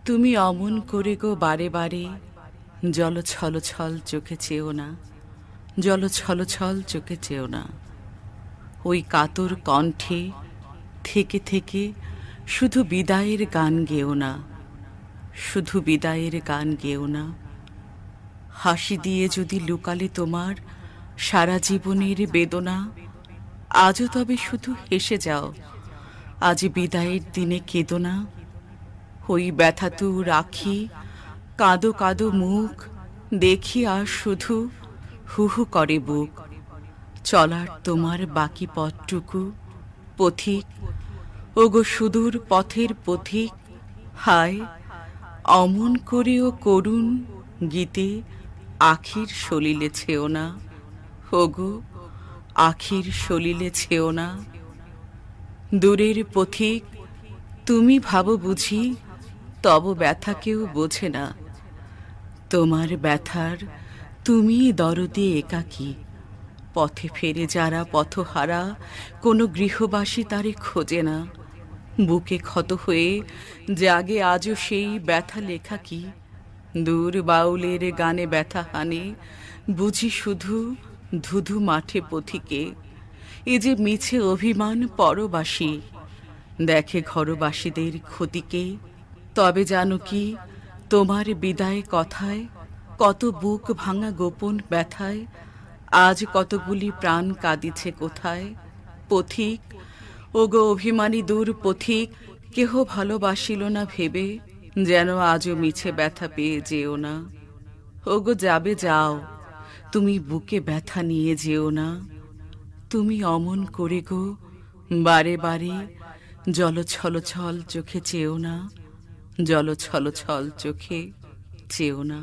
তুমি অমন করে গো বারে বারে জল ছল ছল চোখে চেও না, জল ছল ছল চোখে চেও না। ওই কাতর কণ্ঠে থেকে থেকে শুধু বিদায়ের গান গেও না, শুধু বিদায়ের গান গেও না। হাসি দিয়ে যদি লুকালে তোমার সারা জীবনের বেদনা, আজও তবে শুধু হেসে যাও, আজ বিদায়ের দিনে কেঁদো না। ওই ব্যথা তু রাখি কাঁদো কাঁদো মুখ, দেখি আর শুধু হু হু করে বুক। চলার তোমার বাকি পথটুকু পথিক, ওগো সুদূর পথের পথিক। হায় অমন করেও করুণ গীতে আখির সলিলে ছেও না, ওগো আখির সলিলে ছেও না। দূরের পথিক তুমি ভাবো বুঝি, তব ব্যথা কেউ বোঝে না। তোমার ব্যথার তুমি দরদে একাকী, পথে ফেরে যারা পথহারা, কোনো গৃহবাসী তারে খোঁজে না। বুকে ক্ষত হয়ে জাগে আজও সেই ব্যথা লেখা কি, দূর বাউলের গানে ব্যথা হানে বুঝি শুধু ধুধু মাঠে পথিকে। এ যে মিছে অভিমান পরবাসী, দেখে ঘরবাসীদের ক্ষতিকে। তবে জানো কি, তোমার বিদায় কথায় কত বুক ভাঙা গোপন ব্যথায় আজ কতগুলি প্রাণ কাঁদিছে কোথায়। পথিক ওগো অভিমানী দূর পথিক, কেহ ভালোবাসিল না ভেবে যেন আজও মিছে ব্যথা পেয়ে যেও না। ওগো যাবে যাও, তুমি বুকে ব্যথা নিয়ে যেও না। তুমি অমন করে গো বারে বারে জল ছল ছল চোখে চেও না, জল ছল ছল চোখে চেও না।